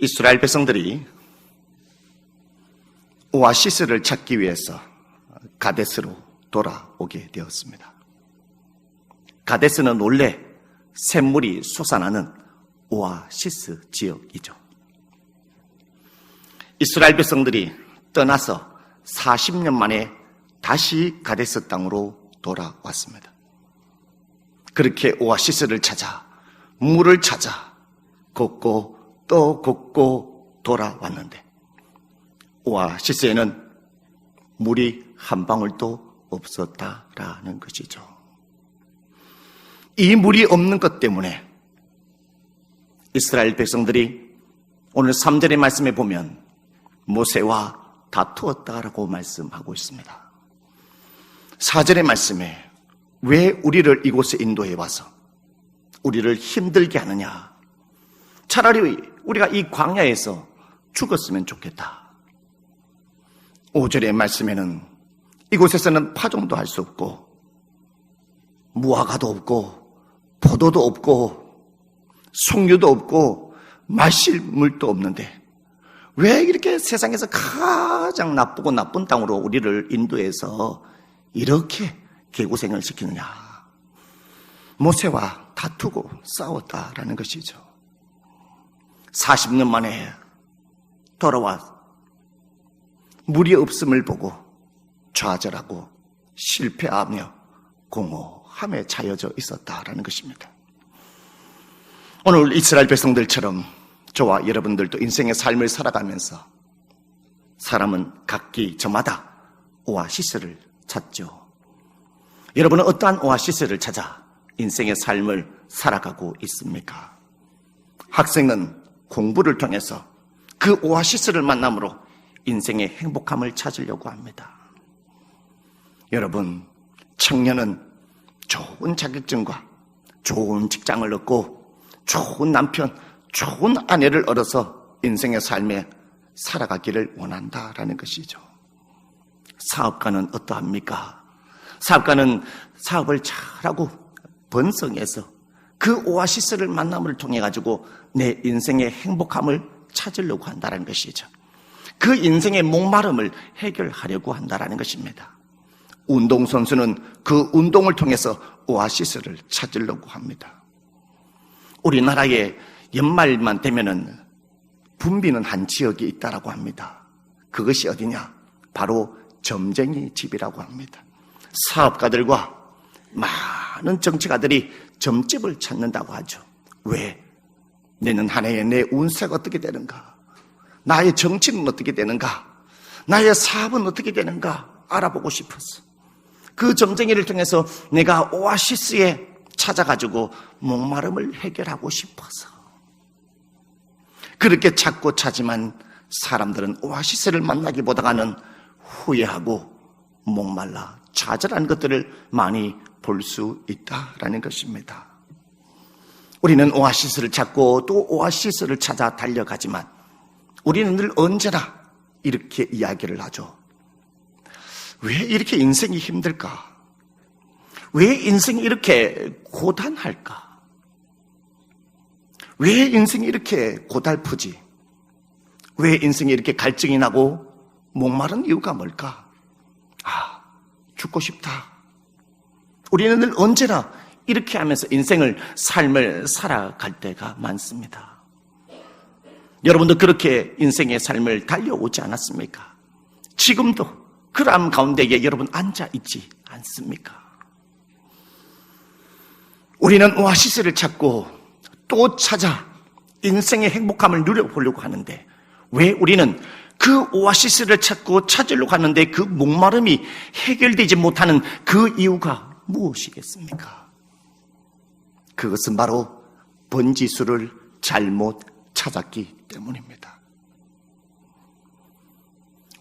이스라엘 백성들이 오아시스를 찾기 위해서 가데스로 돌아오게 되었습니다. 가데스는 원래 샘물이 솟아나는 오아시스 지역이죠. 이스라엘 백성들이 떠나서 40년 만에 다시 가데스 땅으로 돌아왔습니다. 그렇게 오아시스를 찾아 물을 찾아 걷고 또 걷고 돌아왔는데 오아시스에는 물이 한 방울도 없었다라는 것이죠. 이 물이 없는 것 때문에 이스라엘 백성들이 오늘 3절의 말씀에 보면 모세와 다투었다라고 말씀하고 있습니다. 4절의 말씀에 왜 우리를 이곳에 인도해 와서 우리를 힘들게 하느냐, 차라리 우리가 이 광야에서 죽었으면 좋겠다. 5절의 말씀에는 이곳에서는 파종도 할 수 없고 무화과도 없고 포도도 없고 송유도 없고 마실 물도 없는데 왜 이렇게 세상에서 가장 나쁘고 나쁜 땅으로 우리를 인도해서 이렇게 개고생을 시키느냐. 모세와 다투고 싸웠다라는 것이죠. 40년 만에 돌아와 물이 없음을 보고 좌절하고 실패하며 공허함에 차여져 있었다라는 것입니다. 오늘 이스라엘 백성들처럼 저와 여러분들도 인생의 삶을 살아가면서 사람은 각기 저마다 오아시스를 찾죠. 여러분은 어떠한 오아시스를 찾아 인생의 삶을 살아가고 있습니까? 학생은 공부를 통해서 그 오아시스를 만남으로 인생의 행복함을 찾으려고 합니다. 여러분, 청년은 좋은 자격증과 좋은 직장을 얻고 좋은 남편, 좋은 아내를 얻어서 인생의 삶에 살아가기를 원한다라는 것이죠. 사업가는 어떠합니까? 사업가는 사업을 잘하고 번성해서 그 오아시스를 만남을 통해 가지고 내 인생의 행복함을 찾으려고 한다는 것이죠. 그 인생의 목마름을 해결하려고 한다는 것입니다. 운동선수는 그 운동을 통해서 오아시스를 찾으려고 합니다. 우리나라에 연말만 되면은 붐비는 한 지역이 있다라고 합니다. 그것이 어디냐? 바로 점쟁이 집이라고 합니다. 사업가들과 많은 정치가들이 점집을 찾는다고 하죠. 왜? 내년 한 해에 내 운세가 어떻게 되는가? 나의 정치는 어떻게 되는가? 나의 사업은 어떻게 되는가? 알아보고 싶었어. 그 점쟁이를 통해서 내가 오아시스에 찾아가지고 목마름을 해결하고 싶어서. 그렇게 찾고 찾지만 사람들은 오아시스를 만나기보다는 후회하고 목말라 좌절한 것들을 많이 볼 수 있다라는 것입니다. 우리는 오아시스를 찾고 또 오아시스를 찾아 달려가지만 우리는 늘 언제나 이렇게 이야기를 하죠. 왜 이렇게 인생이 힘들까? 왜 인생이 이렇게 고단할까? 왜 인생이 이렇게 고달프지? 왜 인생이 이렇게 갈증이 나고 목마른 이유가 뭘까? 죽고 싶다. 우리는 늘 언제나 이렇게 하면서 삶을 살아갈 때가 많습니다. 여러분도 그렇게 인생의 삶을 달려오지 않았습니까? 지금도 그런 가운데에 여러분 앉아 있지 않습니까? 우리는 오아시스를 찾고 또 찾아 인생의 행복함을 누려보려고 하는데 왜 우리는 그 오아시스를 찾으려고 하는데 그 목마름이 해결되지 못하는 그 이유가 무엇이겠습니까? 그것은 바로 번지수를 잘못 찾았기 때문입니다.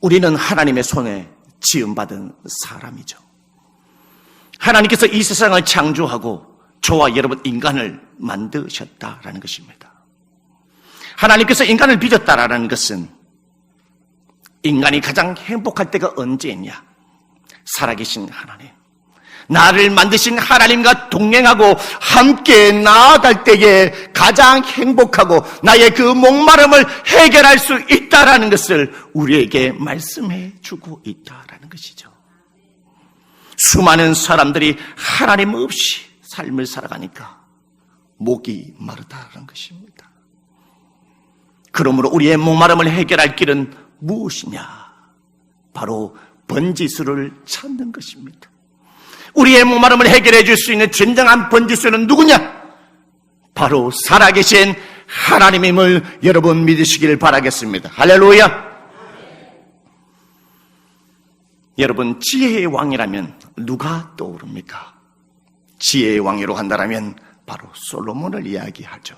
우리는 하나님의 손에 지음받은 사람이죠. 하나님께서 이 세상을 창조하고 저와 여러분 인간을 만드셨다라는 것입니다. 하나님께서 인간을 빚었다라는 것은 인간이 가장 행복할 때가 언제냐? 살아계신 하나님, 나를 만드신 하나님과 동행하고 함께 나아갈 때에 가장 행복하고 나의 그 목마름을 해결할 수 있다라는 것을 우리에게 말씀해 주고 있다라는 것이죠. 수많은 사람들이 하나님 없이 삶을 살아가니까 목이 마르다라는 것입니다. 그러므로 우리의 목마름을 해결할 길은 무엇이냐? 바로 번지수를 찾는 것입니다. 우리의 목마름을 해결해 줄 수 있는 진정한 번지수는 누구냐? 바로 살아계신 하나님임을 여러분 믿으시길 바라겠습니다. 할렐루야! 여러분, 지혜의 왕이라면 누가 떠오릅니까? 지혜의 왕이로 한다면 바로 솔로몬을 이야기하죠.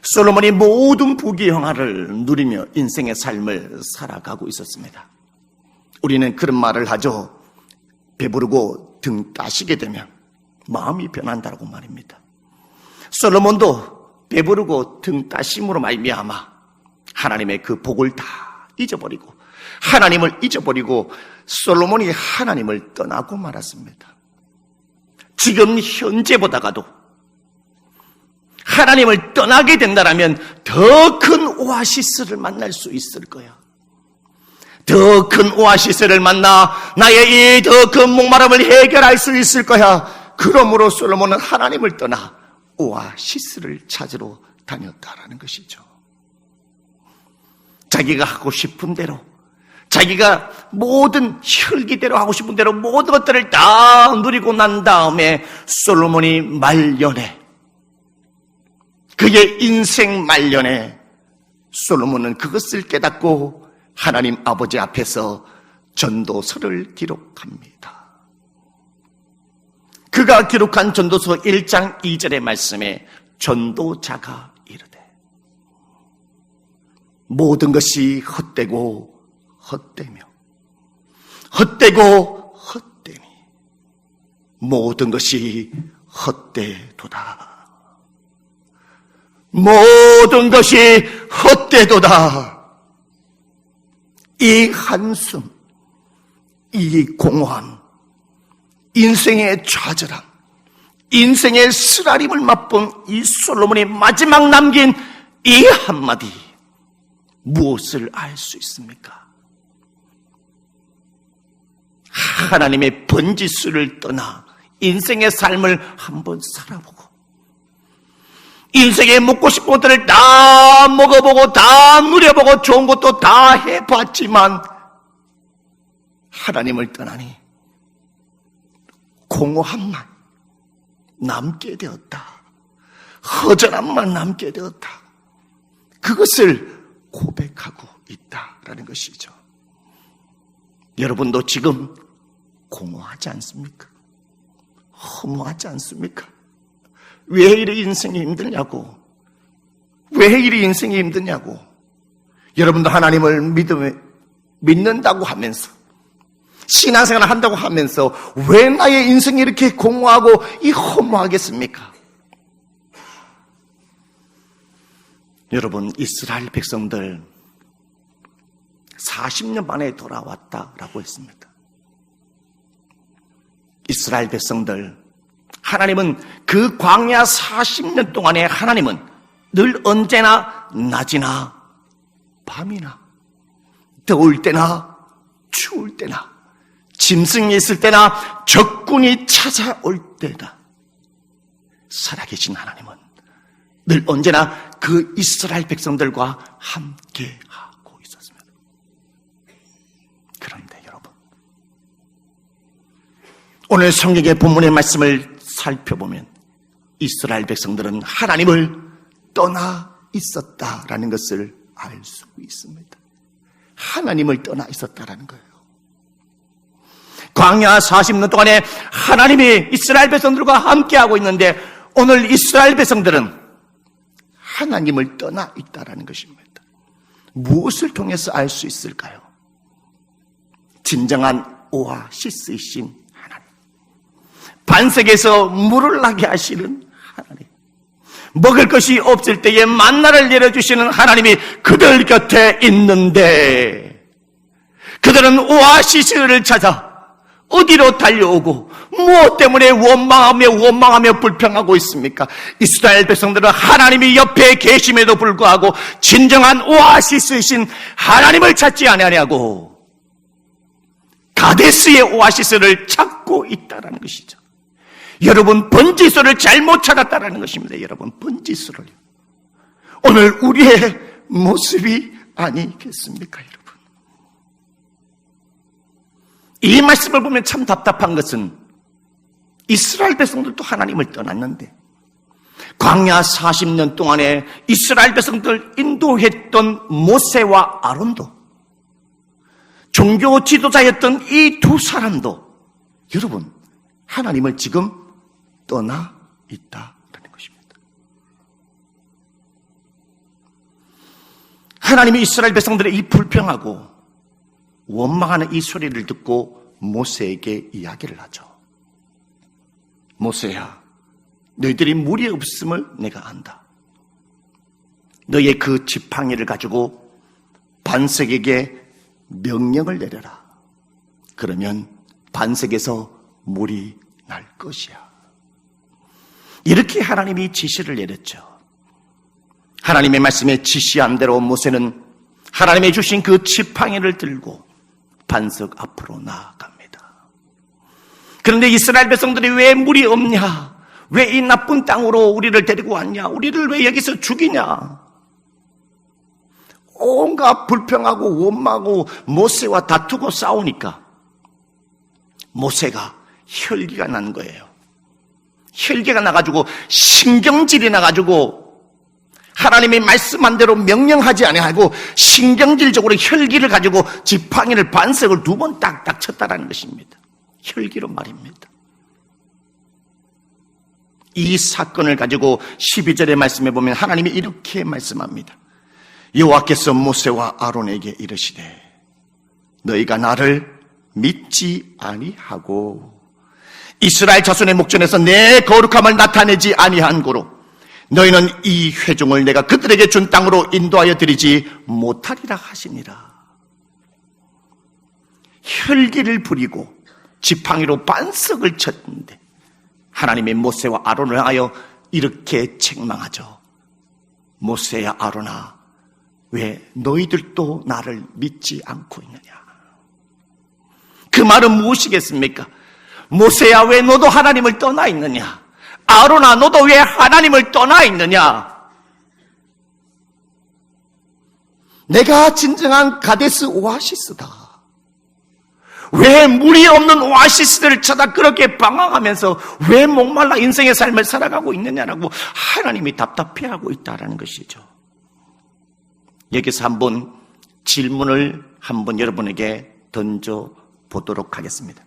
솔로몬이 모든 부귀영화를 누리며 인생의 삶을 살아가고 있었습니다. 우리는 그런 말을 하죠. 배부르고 등 따시게 되면 마음이 변한다고 말입니다. 솔로몬도 배부르고 등 따심으로 말미암아 하나님의 그 복을 다 잊어버리고 하나님을 잊어버리고 솔로몬이 하나님을 떠나고 말았습니다. 지금 현재보다가도 하나님을 떠나게 된다면 더 큰 오아시스를 만날 수 있을 거야. 더 큰 오아시스를 만나 나의 이 더 큰 목마름을 해결할 수 있을 거야. 그러므로 솔로몬은 하나님을 떠나 오아시스를 찾으러 다녔다라는 것이죠. 자기가 하고 싶은 대로, 자기가 모든 혈기대로 하고 싶은 대로 모든 것들을 다 누리고 난 다음에 솔로몬이 말년에, 그의 인생 말년에 솔로몬은 그것을 깨닫고 하나님 아버지 앞에서 전도서를 기록합니다. 그가 기록한 전도서 1장 2절의 말씀에 전도자가 이르되 모든 것이 헛되고 헛되며 헛되고 헛되니 모든 것이 헛되도다. 모든 것이 헛되도다. 이 한숨, 이 공허함, 인생의 좌절함, 인생의 쓰라림을 맛본 이 솔로몬이 마지막 남긴 이 한마디, 무엇을 알 수 있습니까? 하나님의 번지수를 떠나 인생의 삶을 한번 살아보고 인생에 먹고 싶은 것들을 다 먹어보고 다 누려보고 좋은 것도 다 해봤지만 하나님을 떠나니 공허함만 남게 되었다. 허전함만 남게 되었다. 그것을 고백하고 있다라는 것이죠. 여러분도 지금 공허하지 않습니까? 허무하지 않습니까? 왜 이리 인생이 힘드냐고, 왜 이리 인생이 힘드냐고. 여러분도 하나님을 믿는다고 하면서 신앙생활을 한다고 하면서 왜 나의 인생이 이렇게 공허하고 이 허무하겠습니까? 여러분, 이스라엘 백성들 40년 만에 돌아왔다라고 했습니다. 이스라엘 백성들, 하나님은 그 광야 40년 동안에 하나님은 늘 언제나 낮이나 밤이나 더울 때나 추울 때나 짐승이 있을 때나 적군이 찾아올 때나 살아계신 하나님은 늘 언제나 그 이스라엘 백성들과 함께하고 있었습니다. 그런데 여러분, 오늘 성경의 본문의 말씀을 살펴보면 이스라엘 백성들은 하나님을 떠나 있었다라는 것을 알 수 있습니다. 하나님을 떠나 있었다라는 거예요. 광야 40년 동안에 하나님이 이스라엘 백성들과 함께하고 있는데 오늘 이스라엘 백성들은 하나님을 떠나 있다라는 것입니다. 무엇을 통해서 알 수 있을까요? 진정한 오아시스이신 하나님, 반석에서 물을 나게 하시는 하나님, 먹을 것이 없을 때에 만나를 내려주시는 하나님이 그들 곁에 있는데 그들은 오아시스를 찾아 어디로 달려오고 무엇 때문에 원망하며 불평하고 있습니까? 이스라엘 백성들은 하나님이 옆에 계심에도 불구하고 진정한 오아시스이신 하나님을 찾지 아니하냐고 가데스의 오아시스를 찾고 있다는 것이죠. 여러분, 번지수를 잘못 찾았다는 것입니다. 여러분, 번지수를. 오늘 우리의 모습이 아니겠습니까, 여러분? 이 말씀을 보면 참 답답한 것은 이스라엘 백성들도 하나님을 떠났는데 광야 40년 동안에 이스라엘 백성들 인도했던 모세와 아론도 종교 지도자였던 이 두 사람도 여러분 하나님을 지금 떠나 있다라는 것입니다. 하나님이 이스라엘 백성들의 이 불평하고 원망하는 이 소리를 듣고 모세에게 이야기를 하죠. 모세야, 너희들이 물이 없음을 내가 안다. 너의 그 지팡이를 가지고 반석에게 명령을 내려라. 그러면 반석에서 물이 날 것이야. 이렇게 하나님이 지시를 내렸죠. 하나님의 말씀에 지시한 대로 모세는 하나님이 주신 그 지팡이를 들고 반석 앞으로 나아갑니다. 그런데 이스라엘 백성들이 왜 물이 없냐? 왜 이 나쁜 땅으로 우리를 데리고 왔냐? 우리를 왜 여기서 죽이냐? 온갖 불평하고 원망하고 모세와 다투고 싸우니까 모세가 혈기가 난 거예요. 혈기가 나가지고 신경질이 나가지고 하나님이 말씀한 대로 명령하지 아니하고 신경질적으로 혈기를 가지고 지팡이를 반석을 2번 딱딱 쳤다라는 것입니다. 혈기로 말입니다. 이 사건을 가지고 12절의 말씀에 보면 하나님이 이렇게 말씀합니다. 여호와께서 모세와 아론에게 이르시되 너희가 나를 믿지 아니하고 이스라엘 자손의 목전에서 내 거룩함을 나타내지 아니한 고로 너희는 이 회중을 내가 그들에게 준 땅으로 인도하여 드리지 못하리라 하시니라. 혈기를 부리고 지팡이로 반석을 쳤는데 하나님이 모세와 아론을 하여 이렇게 책망하죠. 모세야 아론아, 왜 너희들도 나를 믿지 않고 있느냐? 그 말은 무엇이겠습니까? 모세야, 왜 너도 하나님을 떠나 있느냐? 아론아, 너도 왜 하나님을 떠나 있느냐? 내가 진정한 가데스 오아시스다. 왜 물이 없는 오아시스를 찾아 그렇게 방황하면서 왜 목말라 인생의 삶을 살아가고 있느냐라고 하나님이 답답해하고 있다는 것이죠. 여기서 한번 질문을 한번 여러분에게 던져보도록 하겠습니다.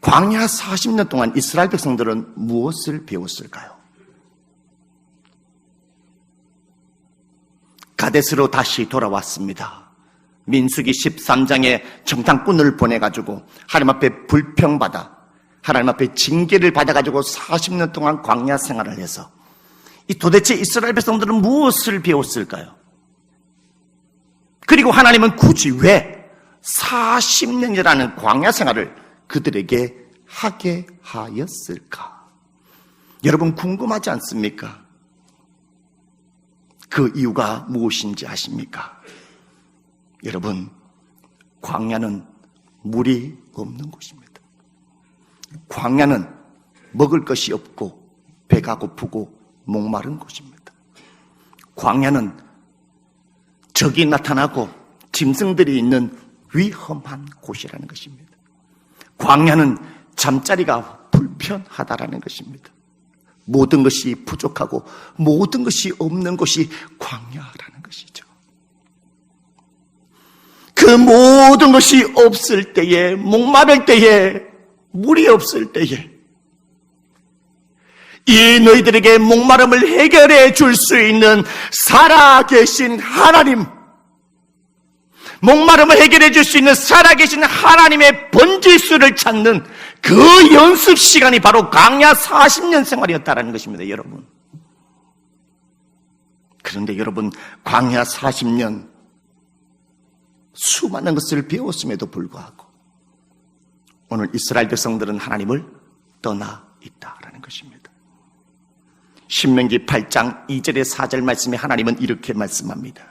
광야 40년 동안 이스라엘 백성들은 무엇을 배웠을까요? 가데스로 다시 돌아왔습니다. 민수기 13장에 정탐꾼을 보내가지고 하나님 앞에 불평받아 하나님 앞에 징계를 받아가지고 40년 동안 광야 생활을 해서 이 도대체 이스라엘 백성들은 무엇을 배웠을까요? 그리고 하나님은 굳이 왜 40년이라는 광야 생활을 그들에게 하게 하였을까? 여러분 궁금하지 않습니까? 그 이유가 무엇인지 아십니까? 여러분, 광야는 물이 없는 곳입니다. 광야는 먹을 것이 없고 배가 고프고 목마른 곳입니다. 광야는 적이 나타나고 짐승들이 있는 위험한 곳이라는 것입니다. 광야는 잠자리가 불편하다라는 것입니다. 모든 것이 부족하고 모든 것이 없는 곳이 광야라는 것이죠. 그 모든 것이 없을 때에, 목마를 때에, 물이 없을 때에 이 너희들에게 목마름을 해결해 줄 수 있는 살아계신 하나님, 목마름을 해결해 줄 수 있는 살아계신 하나님의 번지수를 찾는 그 연습 시간이 바로 광야 40년 생활이었다는 것입니다, 여러분. 그런데 여러분, 광야 40년 수많은 것을 배웠음에도 불구하고 오늘 이스라엘 백성들은 하나님을 떠나 있다라는 것입니다. 신명기 8장 2절의 4절 말씀에 하나님은 이렇게 말씀합니다.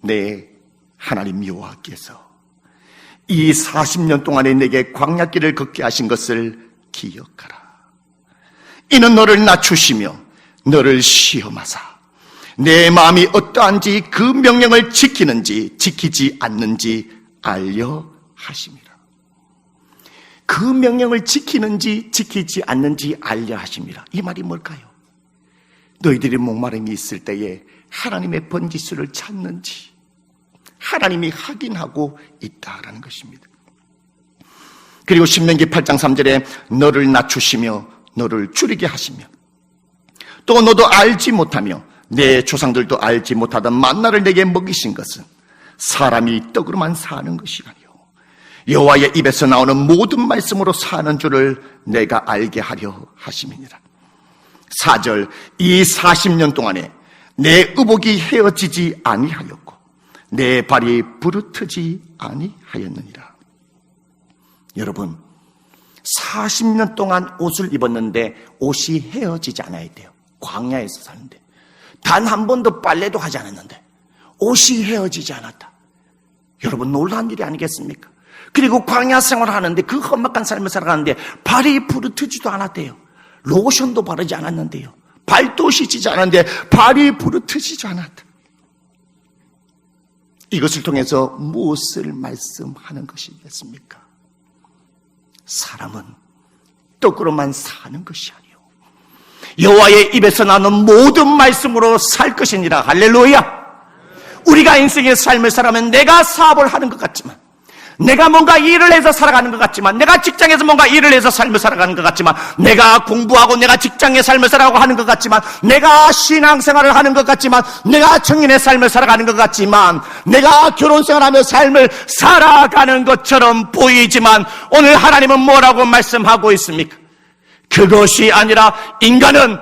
내 하나님 여호와께서 이 40년 동안에 내게 광야길을 걷게 하신 것을 기억하라. 이는 너를 낮추시며 너를 시험하사 내 마음이 어떠한지 그 명령을 지키는지 지키지 않는지 알려 하심이라. 그 명령을 지키는지 지키지 않는지 알려 하심이라. 이 말이 뭘까요? 너희들이 목마름이 있을 때에 하나님의 번지수를 찾는지 하나님이 확인하고 있다라는 것입니다. 그리고 신명기 8장 3절에 너를 낮추시며 너를 줄이게 하시며 또 너도 알지 못하며 내 조상들도 알지 못하던 만나를 내게 먹이신 것은 사람이 떡으로만 사는 것이 아니요 여호와의 입에서 나오는 모든 말씀으로 사는 줄을 내가 알게 하려 하심이니라. 4절 이 40년 동안에 내 의복이 헤어지지 아니하였고 내 발이 부르트지 아니하였느니라. 여러분 40년 동안 옷을 입었는데 옷이 헤어지지 않아야 돼요. 광야에서 사는데 단 한 번도 빨래도 하지 않았는데 옷이 헤어지지 않았다. 여러분 놀라운 일이 아니겠습니까? 그리고 광야 생활을 하는데 그 험악한 삶을 살아가는데 발이 부르트지도 않았대요. 로션도 바르지 않았는데요. 발도 씻지 않았는데 발이 부르트지도 않았다. 이것을 통해서 무엇을 말씀하는 것이겠습니까? 사람은 떡으로만 사는 것이 아니요 여호와의 입에서 나오는 모든 말씀으로 살 것이니라. 할렐루야. 우리가 인생의 삶을 살아가면 내가 사업을 하는 것 같지만 내가 뭔가 일을 해서 살아가는 것 같지만 내가 직장에서 뭔가 일을 해서 삶을 살아가는 것 같지만 내가 공부하고 내가 직장의 삶을 살아가고 하는 것 같지만 내가 신앙생활을 하는 것 같지만 내가 청년의 삶을 살아가는 것 같지만 내가 결혼생활하며 삶을 살아가는 것처럼 보이지만 오늘 하나님은 뭐라고 말씀하고 있습니까? 그것이 아니라 인간은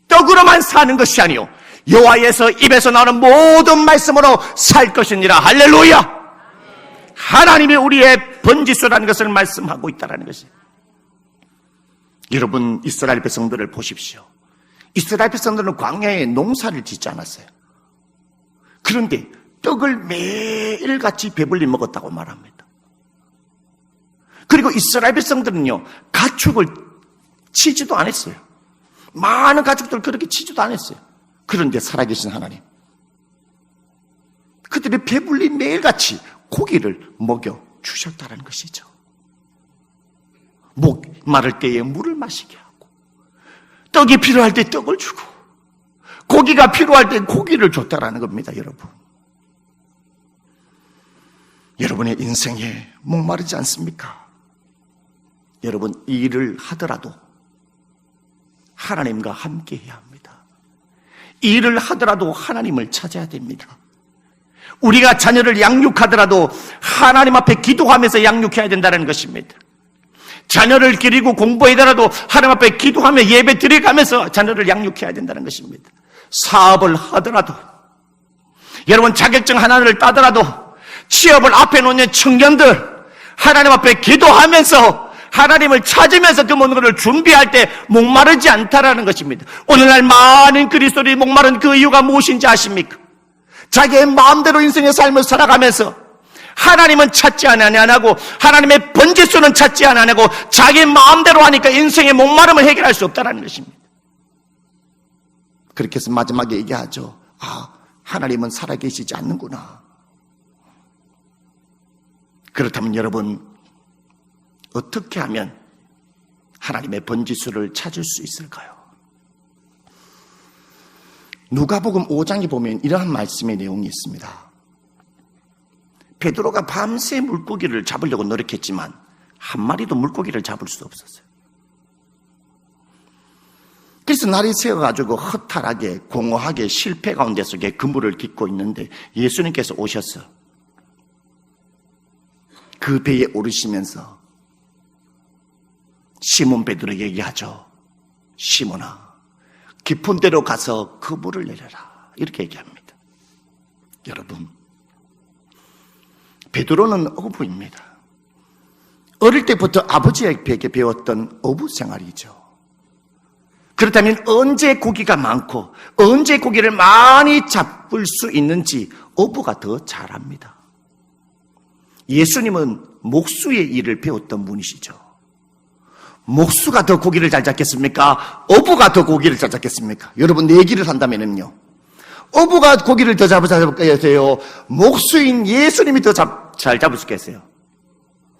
떡으로만 사는 것이 아니요 여호와에서 입에서 나오는 모든 말씀으로 살 것이니라. 할렐루야. 하나님이 우리의 번지수라는 것을 말씀하고 있다는 것이에요. 여러분 이스라엘 백성들을 보십시오. 이스라엘 백성들은 광야에 농사를 짓지 않았어요. 그런데 떡을 매일같이 배불리 먹었다고 말합니다. 그리고 이스라엘 백성들은요 가축을 치지도 않았어요. 많은 가축들 그렇게 치지도 않았어요. 그런데 살아계신 하나님 그들이 배불리 매일같이 고기를 먹여 주셨다는 것이죠. 목 마를 때에 물을 마시게 하고 떡이 필요할 때 떡을 주고 고기가 필요할 때 고기를 줬다라는 겁니다. 여러분 여러분의 인생에 목마르지 않습니까? 여러분 일을 하더라도 하나님과 함께 해야 합니다. 일을 하더라도 하나님을 찾아야 됩니다. 우리가 자녀를 양육하더라도 하나님 앞에 기도하면서 양육해야 된다는 것입니다. 자녀를 기르고 공부하더라도 하나님 앞에 기도하며 예배 드려가면서 자녀를 양육해야 된다는 것입니다. 사업을 하더라도 여러분 자격증 하나를 따더라도 취업을 앞에 놓는 청년들 하나님 앞에 기도하면서 하나님을 찾으면서 그 모든 것을 준비할 때 목마르지 않다라는 것입니다. 오늘날 많은 그리스도인이 목마른 그 이유가 무엇인지 아십니까? 자기의 마음대로 인생의 삶을 살아가면서 하나님은 찾지 않고 하나님의 번지수는 찾지 않고 자기 마음대로 하니까 인생의 목마름을 해결할 수 없다는 것입니다. 그렇게 해서 마지막에 얘기하죠. 하나님은 살아계시지 않는구나. 그렇다면 여러분 어떻게 하면 하나님의 번지수를 찾을 수 있을까요? 누가복음 5장에 보면 이러한 말씀의 내용이 있습니다. 베드로가 밤새 물고기를 잡으려고 노력했지만 한 마리도 물고기를 잡을 수 없었어요. 그래서 날이 새어가지고 허탈하게 공허하게 실패 가운데 속에 그물을 깃고 있는데 예수님께서 오셔서 그 배에 오르시면서 시몬 베드로에게 얘기하죠. 시몬아 깊은 데로 가서 그물을 내려라 이렇게 얘기합니다. 여러분 베드로는 어부입니다. 어릴 때부터 아버지에게 배웠던 어부 생활이죠. 그렇다면 언제 고기가 많고 언제 고기를 많이 잡을 수 있는지 어부가 더 잘 압니다. 예수님은 목수의 일을 배웠던 분이시죠. 목수가 더 고기를 잘 잡겠습니까? 어부가 더 고기를 잘 잡겠습니까? 여러분 내기를 한다면요, 어부가 고기를 더 잡을까요? 목수인 예수님이 더 잘 잡을 수 있겠어요?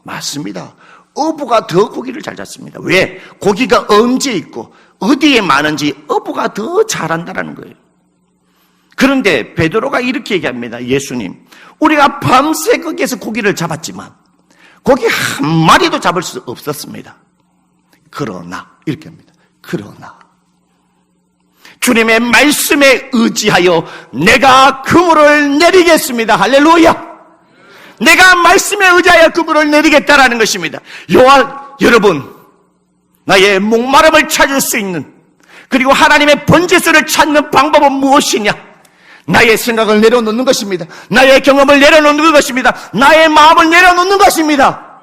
맞습니다. 어부가 더 고기를 잘 잡습니다. 왜? 고기가 언제 있고 어디에 많은지 어부가 더 잘한다는 거예요. 그런데 베드로가 이렇게 얘기합니다. 예수님, 우리가 밤새 거기에서 고기를 잡았지만 고기 한 마리도 잡을 수 없었습니다. 그러나 이렇게 합니다. 그러나 주님의 말씀에 의지하여 내가 그물을 내리겠습니다. 할렐루야. 내가 말씀에 의지하여 그물을 내리겠다라는 것입니다. 여러분, 나의 목마름을 찾을 수 있는, 그리고 하나님의 번제수를 찾는 방법은 무엇이냐? 나의 생각을 내려놓는 것입니다. 나의 경험을 내려놓는 것입니다. 나의 마음을 내려놓는 것입니다.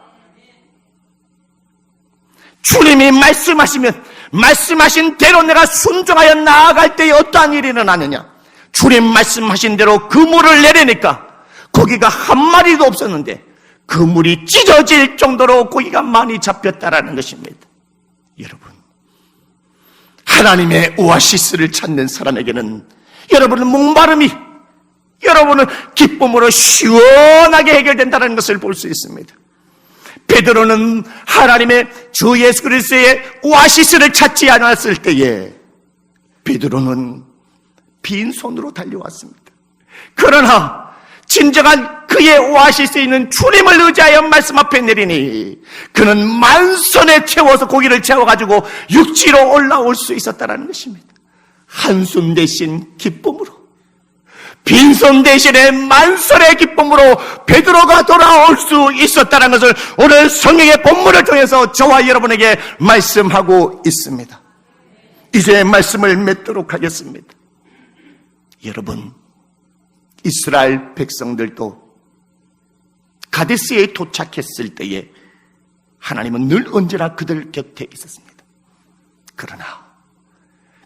주님이 말씀하시면 말씀하신 대로 내가 순종하여 나아갈 때에 어떠한 일이 일어나느냐? 주님 말씀하신 대로 그물을 내리니까 고기가 한 마리도 없었는데 그물이 찢어질 정도로 고기가 많이 잡혔다라는 것입니다. 여러분, 하나님의 오아시스를 찾는 사람에게는 여러분의 목마름이 여러분의 기쁨으로 시원하게 해결된다는 것을 볼 수 있습니다. 베드로는 하나님의 주 예수 그리스도의 오아시스를 찾지 않았을 때에 베드로는 빈손으로 달려왔습니다. 그러나 진정한 그의 오아시스에 있는 주님을 의지하여 말씀 앞에 내리니 그는 만손에 채워서 고기를 채워가지고 육지로 올라올 수 있었다는 것입니다. 한숨 대신 기쁨으로, 빈손 대신에 만손의 기쁨으로 베드로가 돌아올 수 있었다는 것을 오늘 성경의 본문을 통해서 저와 여러분에게 말씀하고 있습니다. 이제 말씀을 맺도록 하겠습니다. 여러분, 이스라엘 백성들도 가데스에 도착했을 때에 하나님은 늘 언제나 그들 곁에 있었습니다. 그러나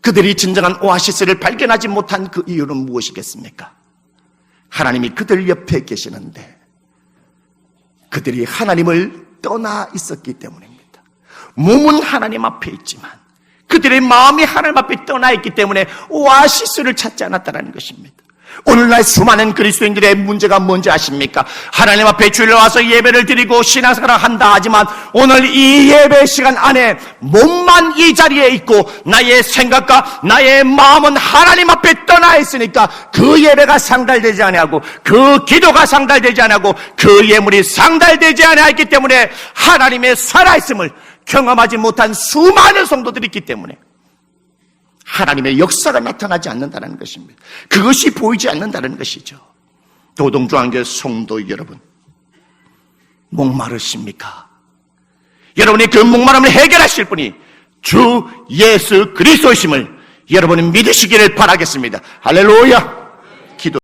그들이 진정한 오아시스를 발견하지 못한 그 이유는 무엇이겠습니까? 하나님이 그들 옆에 계시는데 그들이 하나님을 떠나 있었기 때문입니다. 몸은 하나님 앞에 있지만 그들의 마음이 하나님 앞에 떠나 있기 때문에 오아시스를 찾지 않았다는 것입니다. 오늘날 수많은 그리스도인들의 문제가 뭔지 아십니까? 하나님 앞에 주일에 와서 예배를 드리고 신앙생활을 한다 하지만 오늘 이 예배 시간 안에 몸만 이 자리에 있고 나의 생각과 나의 마음은 하나님 앞에 떠나 있으니까 그 예배가 상달되지 아니하고 그 기도가 상달되지 아니하고 그 예물이 상달되지 아니하기 때문에 하나님의 살아있음을 경험하지 못한 수많은 성도들이 있기 때문에 하나님의 역사가 나타나지 않는다는 것입니다. 그것이 보이지 않는다는 것이죠. 도동중앙교회 성도 여러분, 목마르십니까? 여러분이 그 목마름을 해결하실 분이 주 예수 그리스도이심을 여러분이 믿으시기를 바라겠습니다. 할렐루야.